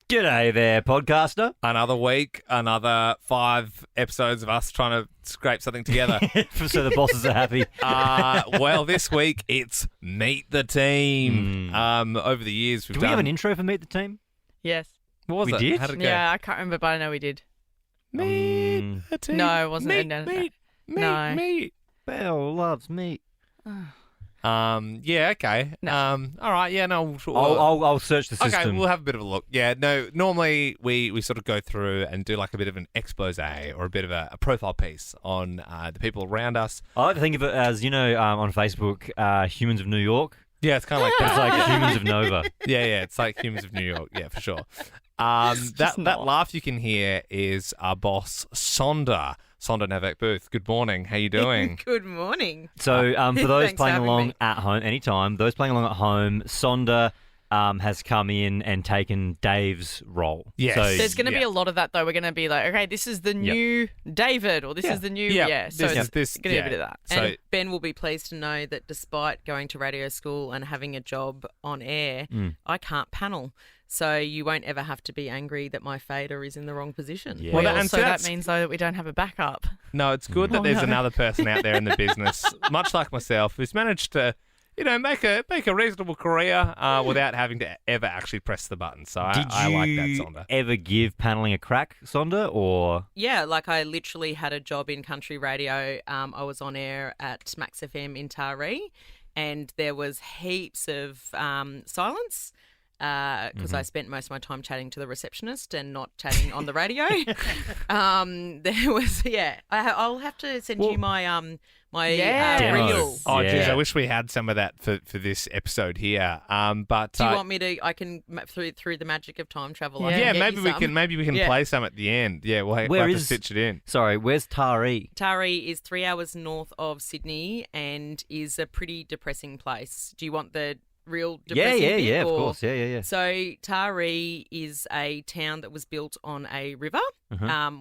G'day there, podcaster. Another week, another 5 episodes of us trying to scrape something together. So the bosses are happy. Well, this week it's Meet the Team. Over the years, Do we have an intro for Meet the Team? Yes. What was We it? did? How'd it go? Yeah, I can't remember, but I know we did. Meet the Team. No, it wasn't. Meet, No. meet. Belle loves meat. Yeah, okay. No. All right, yeah, no. I'll search the system. Okay, we'll have a bit of a look. Yeah, no, normally we sort of go through and do like a bit of an expose or a bit of a profile piece on the people around us. I like to think of it as, on Facebook, Humans of New York. Yeah, it's kind of like But it's that. like Humans of Nova. Yeah, it's like Humans of New York. Yeah, for sure. That laugh you can hear is our boss, Sonder. Sonder Navek Booth. Good morning. How you doing? Good morning. So for those Thanks for playing having along me. at home, anytime, those playing along at home, Sonder has come in and taken Dave's role. Yes. So, There's going to be a lot of that, though. We're going to be like, okay, this is the new David, or this is the new, So This- it's this- going to be yeah. a bit of that. So- And Ben will be pleased to know that despite going to radio school and having a job on air, I can't panel. So you won't ever have to be angry that my fader is in the wrong position. Yeah. Well, Well, and so so that that's- means, though, that we don't have a backup. No, it's good that there's another person out there in the business, much like myself, who's managed to, make a reasonable career without having to ever actually press the button. So did I like that, you Sonder. ever give paneling a crack, Sonder, or... Yeah, like I literally had a job in country radio. I was on air at Max FM in Taree, and there was heaps of silence because I spent most of my time chatting to the receptionist and not chatting on the radio. There was, I'll have to send you my Yeah. reel. Oh, Yeah. geez, I wish we had some of that for this episode here. But Do you want me to? I can through the magic of time travel. I Yeah. can get maybe you we some. can Yeah. play some at the end. Yeah, we'll have Where to is- stitch it in. Sorry, where's Taree? Taree is 3 hours north of Sydney and is a pretty depressing place. Do you want the real depressing bit, Yeah, of or- course. Yeah. So Taree is a town that was built on a river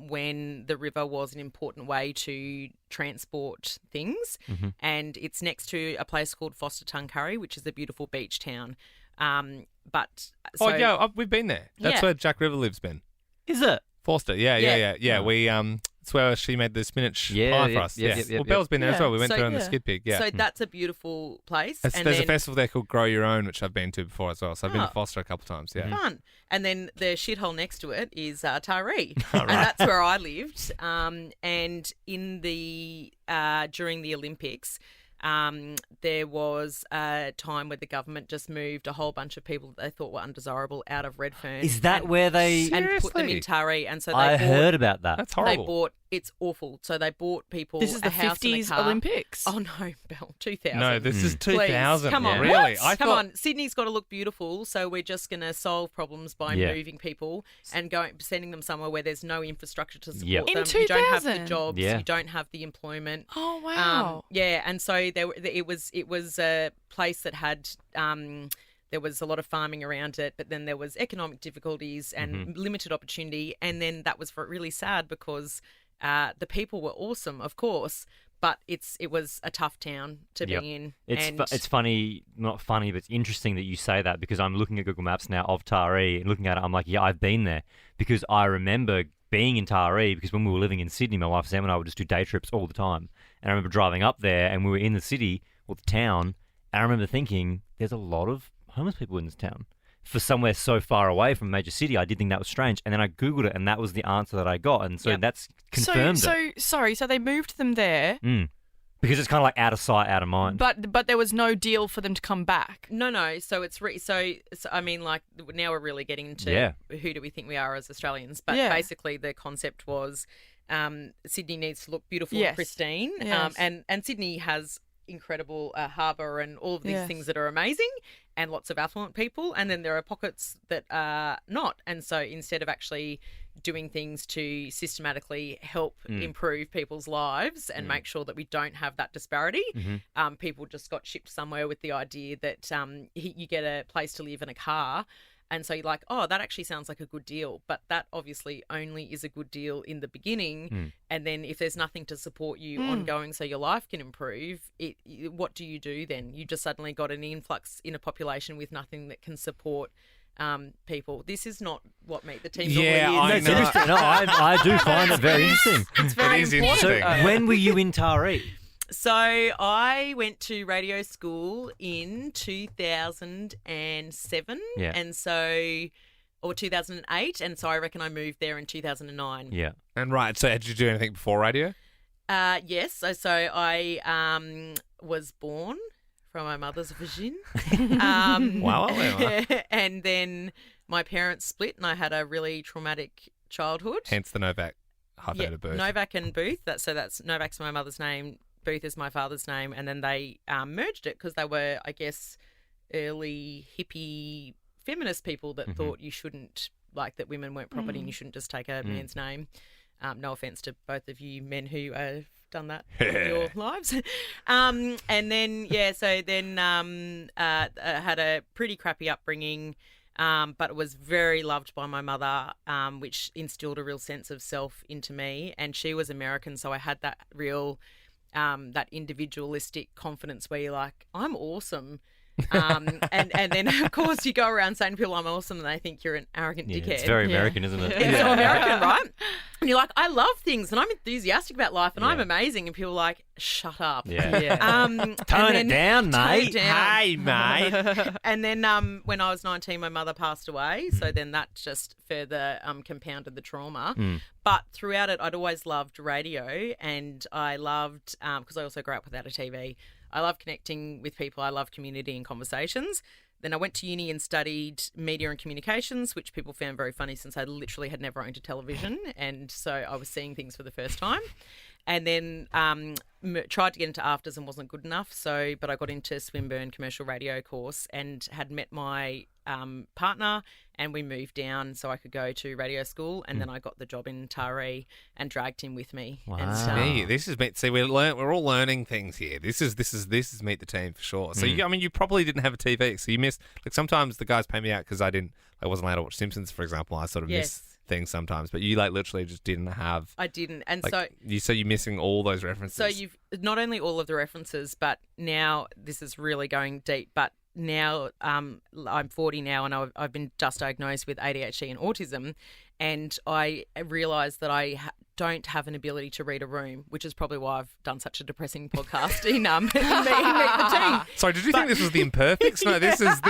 when the river was an important way to transport things. And it's next to a place called Foster Tuncurry, which is a beautiful beach town. We've been there. That's Yeah. where Jack River lives, Ben. Is it? Forster, yeah. Yeah. We it's where she made the spinach Yeah, pie yeah, for us. yep, Yes. yep, yep, Well, Belle's been there as Yeah. well. We went So- there on the yeah. skid pig. Yeah. So that's a beautiful place. There's and a then festival there called Grow Your Own, which I've been to before as well. So I've been to Oh. Foster a couple of times. Yeah. fun. And then the shithole next to it is Taree, and that's where I lived. And in the during the Olympics, there was a time where the government just moved a whole bunch of people that they thought were undesirable out of Redfern. Is that and, where they... and put them Seriously? in Taree? And so they I bought, heard about that. That's they horrible. bought. It's awful. So they bought people This is a the house and a 50s car. Olympics. Oh no, Belle, 2000. No, this is Please, 2000. come on, Really? What? Come on, Sydney's got to look beautiful, so we're just going to solve problems by Yeah. moving people and sending them somewhere where there's no infrastructure to support Yep. them. In You don't have the 2000? jobs, Yeah. you don't have the employment. Oh, wow. Yeah, and so it was a place that had. There was a lot of farming around it, but then there was economic difficulties and limited opportunity, and then that was really sad because the people were awesome, of course, but it was a tough town to Yep. be in. It's funny, not funny, but it's interesting that you say that because I'm looking at Google Maps now of Taree and looking at it, I'm like, yeah, I've been there because I remember being in Taree because when we were living in Sydney, my wife Sam and I would just do day trips all the time. And I remember driving up there and we were in the city or the town and I remember thinking there's a lot of homeless people in this town. For somewhere so far away from a major city, I did think that was strange. And then I Googled it and that was the answer that I got. And so Yep. that's confirmed it. So they moved them there, Because it's kind of like out of sight, out of mind. but there was no deal for them to come back. No. So it's so I mean, like now we're really getting into Yeah. who do we think we are as Australians? But Yeah. basically, the concept was Sydney needs to look beautiful Yes. and pristine, Yes. and Sydney has incredible harbour and all of these Yes. things that are amazing, and lots of affluent people. And then there are pockets that are not. And so instead of actually doing things to systematically help improve people's lives and make sure that we don't have that disparity, people just got shipped somewhere with the idea that you get a place to live and a car. And so you're like, oh, that actually sounds like a good deal. But that obviously only is a good deal in the beginning. And then if there's nothing to support you ongoing so your life can improve, what do you do then? You just suddenly got an influx in a population with nothing that can support people. This is not what Meet the Team Yeah, normally I is. It's interesting. No, I do find it very interesting. It's very It is important. So, interesting. when were you in Taree? So I went to radio school in 2007, Yeah. and so or 2008, and so I reckon I moved there in 2009. Yeah. And right, so did you do anything before radio? Yes. So I was born from my mother's vagina. Wow. And then my parents split, and I had a really traumatic childhood. Hence the Novak hyphenated birth. Novak and Booth. That's Novak's my mother's name, Booth is my father's name, and then they merged it because they were, I guess, early hippie feminist people that thought you shouldn't, like, that women weren't property and you shouldn't just take a man's name. No offense to both of you men who have done that in your lives. And then, I had a pretty crappy upbringing, but was very loved by my mother, which instilled a real sense of self into me. And she was American, so I had that real, that individualistic confidence where you're like, I'm awesome. And then, of course, you go around saying to people, I'm awesome, and they think you're an arrogant dickhead. It's very American, isn't it? It's so American, right? And you're like, I love things, and I'm enthusiastic about life, and I'm amazing. And people are like, shut up. Yeah. Tone it down, mate. Hey, mate. And then when I was 19, my mother passed away. So then that just further compounded the trauma. But throughout it, I'd always loved radio, and I loved, because I also grew up without a TV, I love connecting with people. I love community and conversations. Then I went to uni and studied media and communications, which people found very funny since I literally had never owned a television. And so I was seeing things for the first time. And then tried to get into afters and wasn't good enough. But I got into Swinburne commercial radio course and had met my partner, and we moved down so I could go to radio school. And then I got the job in Taree and dragged him with me. Wow. And, This is See, we're all learning things here. This is Meet the Team for sure. So you probably didn't have a TV, so you missed. Like, sometimes the guys pay me out because I wasn't allowed to watch Simpsons, for example. I sort of miss things sometimes, but you literally just didn't have. I didn't, and you're missing all those references. So you've not only all of the references, but now this is really going deep. But now I'm 40 now, and I've been just diagnosed with ADHD and autism, and I realised that I don't have an ability to read a room, which is probably why I've done such a depressing podcast in Meet the Team. Sorry, did you think this was The Imperfects? No, this is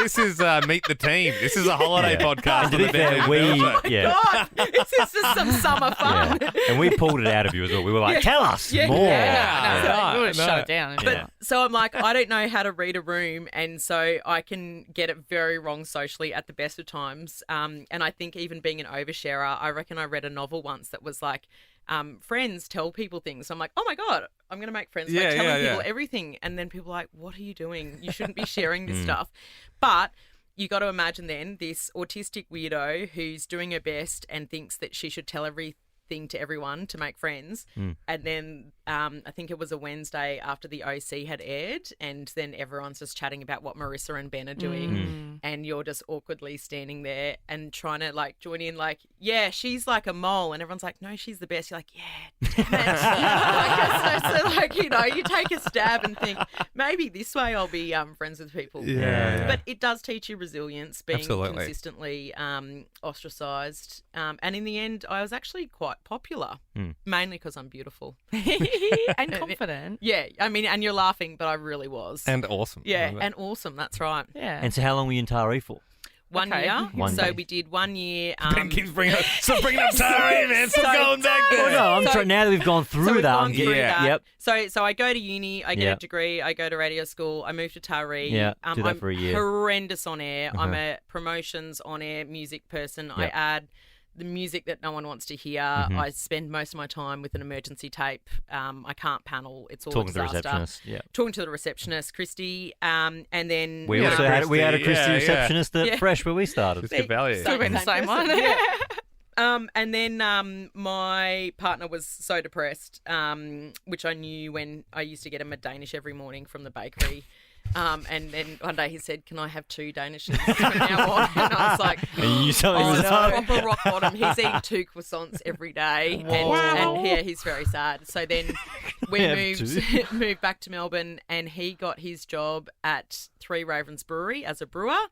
Meet the Team. This is a holiday podcast. To be fair, God, this is just some summer fun. Yeah. And we pulled it out of you as well. We were like, tell us more. No, Yeah. you would have shut it down. But so I'm like, I don't know how to read a room, and so I can get it very wrong socially at the best of times. And I think even being an oversharer, I reckon I read a novel once that was like, friends tell people things. So I'm like, oh my God, I'm going to make friends by telling people everything. And then people are like, what are you doing? You shouldn't be sharing this stuff. But you got to imagine then this autistic weirdo who's doing her best and thinks that she should tell everything to everyone to make friends. And then I think it was a Wednesday after the OC had aired, and then everyone's just chatting about what Marissa and Ben are doing, and you're just awkwardly standing there and trying to like join in, like, yeah, she's like a mole, and everyone's like, no, she's the best. You're like, yeah, damn it. so like, you know, you take a stab and think maybe this way I'll be friends with people. Yeah. But it does teach you resilience, being Absolutely. consistently ostracised, and in the end I was actually quite popular, mainly because I'm beautiful. And confident. Yeah, I mean, and you're laughing, but I really was. And awesome. Yeah, and awesome, that's right. Yeah. And so how long were you in Taree for? 1 Okay. year. One So day. we did 1 year. Ben keeps bringing up Taree, man. Stop going back Oh, there. no, I'm trying now that we've gone through So we've that. gone I'm through getting. that. Yep. So I go to uni, I get a Yep. degree, I go to radio school, I move to Taree. Yeah, do that I'm for a year. horrendous on air. I'm a promotions on air music person. I Yep. add the music that no one wants to hear. I spend most of my time with an emergency tape. I can't panel. It's all Talking a to the disaster. receptionist. Yeah. Talking to the receptionist, Christy, and then We Yeah, also had we had a Christy, Christy yeah, receptionist at yeah. Fresh where we started. It's good value. Still been the same one. And then my partner was so depressed, which I knew when I used to get him a Danish every morning from the bakery. And then one day he said, "Can I have 2 Danishes from now on?" And I was like, And you knew something "Oh, was it's up. proper rock bottom." He's eating 2 croissants every day, and yeah, he's very sad. So then we Have moved back to Melbourne, and he got his job at Three Ravens Brewery as a brewer.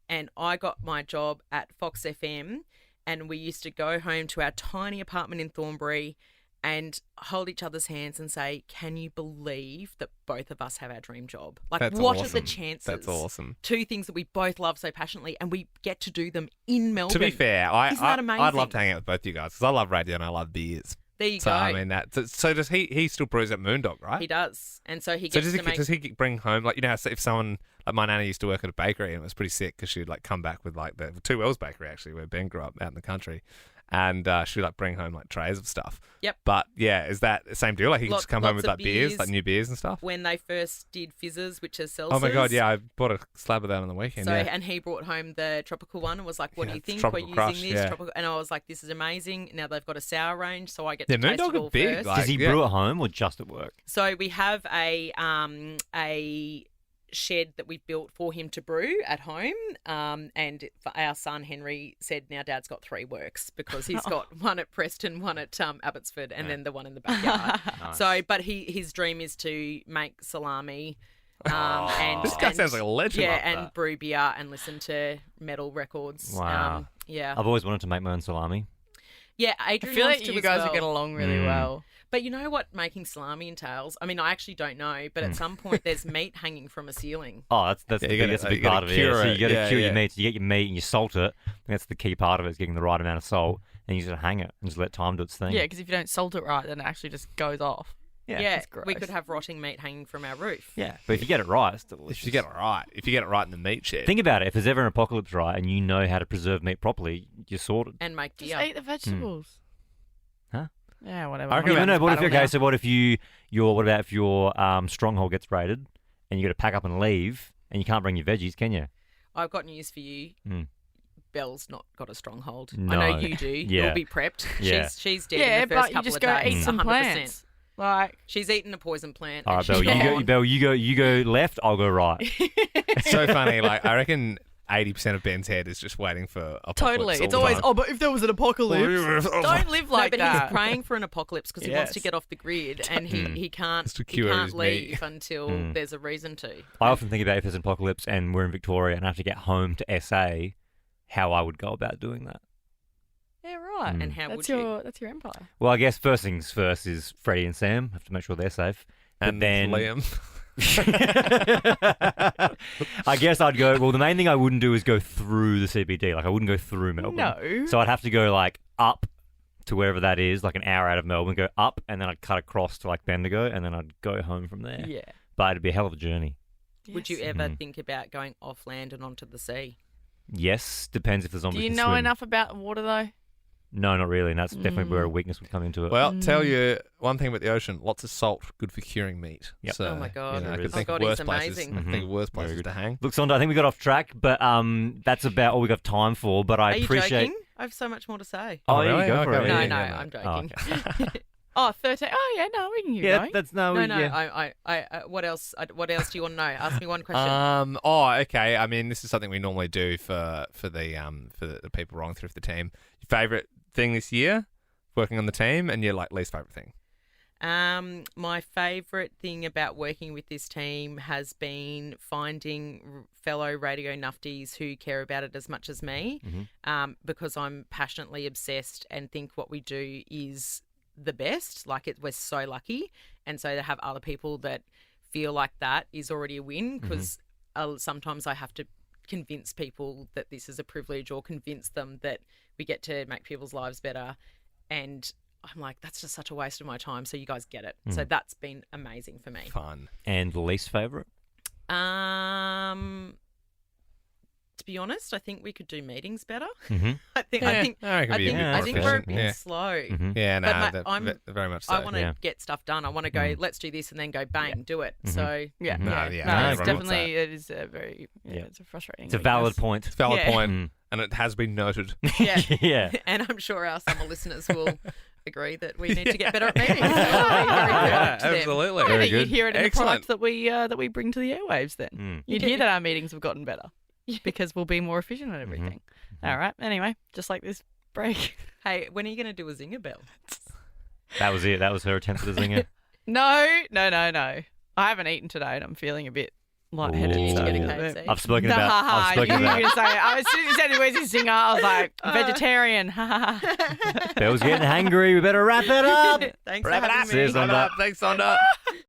and I got my job at Fox FM, and we used to go home to our tiny apartment in Thornbury and hold each other's hands and say, can you believe that both of us have our dream job? Like, That's what are awesome. the chances? That's awesome. Two things that we both love so passionately, and we get to do them in Melbourne. To be fair, Isn't that amazing? I'd love to hang out with both you guys because I love radio and I love beers. There you So go. I mean So does he still brews at Moondog, right? He does. And so he So gets to make... does he bring home, like, you know, if someone, like my nanny used to work at a bakery and it was pretty sick because she'd like come back with like the Two Wells Bakery actually where Ben grew up out in the country, and she'd like bring home like trays of stuff. Yep. But yeah, is that the same deal? Like he can just come home Lots with of like beers, beers. like new beers and stuff? When they first did fizzes, which is seltzers. Oh my god, yeah, I bought a slab of that on the weekend. So, yeah. and he brought home the tropical one and was like, what Yeah, do you it's think? Tropical We're Crush, using this. yeah. Tropical... And I was like, this is amazing. Now they've got a sour range, so I get Yeah, to taste Moondog it are all big, first. like- Does he yeah. brew at home or just at work? So we have a shed that we built for him to brew at home. And our son Henry said, now Dad's got 3 works because he's got one at Preston, one at Abbotsford, and then the one in the backyard. Nice. So, but his dream is to make salami. And This guy and- sounds like a legend. Yeah, Love and that. brew beer and listen to metal records. Wow. Yeah. I've always wanted to make my own salami. Yeah, I Adrian feel wants like to you as guys well. would get along really Mm. well. But you know what making salami entails? I mean, I actually don't know, but at some point there's meat hanging from a ceiling. Oh, that's Yeah, the you big, gotta- that's a big you gotta part of it. cure Yeah. So it. you got to Yeah, cure yeah. your meat. So you get your meat and you salt it. That's the key part of it, is getting the right amount of salt, and you just hang it and just let time do its thing. Yeah, because if you don't salt it right, then it actually just goes off. Yeah. Yeah, That's gross. we could have rotting meat hanging from our roof. Yeah, but if you get it right, it's delicious. If you get it right in the meat shed. Think about it. If there's ever an apocalypse, right, and you know how to preserve meat properly, you're sorted. And make Just beer. eat the vegetables. Huh? Yeah, whatever. I reckon Yeah, about no. What if Battle okay? now. So what if what about if your stronghold gets raided, and you got to pack up and leave, and you can't bring your veggies, can you? I've got news for you. Mm. Belle's not got a stronghold. I No. know you do. Yeah. You'll be prepped. Yeah. She's dead Yeah, in the first but you couple just of go days. eat some 100%. plants. Like, She's eaten a poison plant. All and right, Belle. she's You gone. go. Belle. You go left. I'll go right. It's so funny. Like I reckon 80% of Ben's head is just waiting for apocalypse. totally. all It's the always, time. oh, but if there was an apocalypse, don't live like no, but that. he's praying for an apocalypse because he wants to Yes. get off the grid, and he can't Just to he cure can't his meat. leave until there's a reason to. I often think about if there's an apocalypse and we're in Victoria and I have to get home to SA, how I would go about doing that. Yeah, right. Mm. And how That's would you? your that's your empire. Well, I guess first things first is Freddie and Sam. Have to make sure they're safe. But And then Liam. I guess I'd go. Well, the main thing I wouldn't do is go through the CBD. Like I wouldn't go through Melbourne. No. So I'd have to go like up to wherever that is, like an hour out of Melbourne. Go up, and then I'd cut across to like Bendigo, and then I'd go home from there. Yeah. But it'd be a hell of a journey. Would you Yes. ever Mhm. think about going off land and onto the sea? Yes, depends if the zombies Do you can know swim. enough about water though? No, not really. And that's definitely where a weakness would come into it. Well, tell you one thing about the ocean: lots of salt, good for curing meat. Yep. So, Oh my God. I There could is. think Oh of God, worse he's places. amazing. I can think of worse Very places good. to hang. Look, Sonder, I think we got off track, but that's about all we got time for. But I Are you appreciate. joking? I have so much more to say. Oh, Oh, yeah, really? go for Okay, it. No, yeah, no, yeah, I'm Oh, joking. okay. Oh, 13. Oh, yeah, no, we can keep Yeah, going. that's No, no. no. Yeah. What else? What else do you want to know? Ask me one question. Okay. I mean, this is something we normally do for the people rolling through for the team. Your favorite thing this year, working on the team, and your like least favorite thing. My favourite thing about working with this team has been finding fellow radio nufties who care about it as much as me, because I'm passionately obsessed and think what we do is the best. Like we're so lucky, and so to have other people that feel like that is already a win. Because sometimes I have to convince people that this is a privilege, or convince them that we get to make people's lives better, and I'm like, that's just such a waste of my time. So you guys get it. So that's been amazing for me. Fun. And the least favorite. To be honest, I think we could do meetings better. Mm-hmm. I think Yeah, I think I can be a bit more I think we're a efficient, bit yeah. slow. Mm-hmm. Yeah, no, But that- I'm- very much so. I want to Yeah. get stuff done. I want to go, let's do this, and then go bang, do it. Mhm. So Yeah. No, yeah. yeah, No, no, it's everyone wants definitely, it is a very, Yeah. it's a frustrating. It's a valid weakness. point. It's a valid Yeah. point, Mm. and it has been noted. yeah. Yeah. And I'm sure our summer listeners will agree that we need to get better at meetings. So very Yeah, important to them. absolutely. I Very think you'd good. hear it in the Excellent. product that we bring to the airwaves then. Mm. You'd Yeah. hear that our meetings have gotten better because we'll be more efficient at everything. Mhm. All right. Anyway, just like this break. Hey, when are you going to do a zinger bell? That was it. That was her attempt at a zinger. No. I haven't eaten today and I'm feeling a bit lightheaded. Ooh. So, Get a yeah. KFC. I've spoken The about. ha-ha, I've spoken you were about. going to say, as soon as you said the Where's Singer, I was like, vegetarian. Ha ha. Bell's getting hangry. We better wrap it up. Thanks Wrap for it having up. me. See you, Sonder. Thanks, Sonder.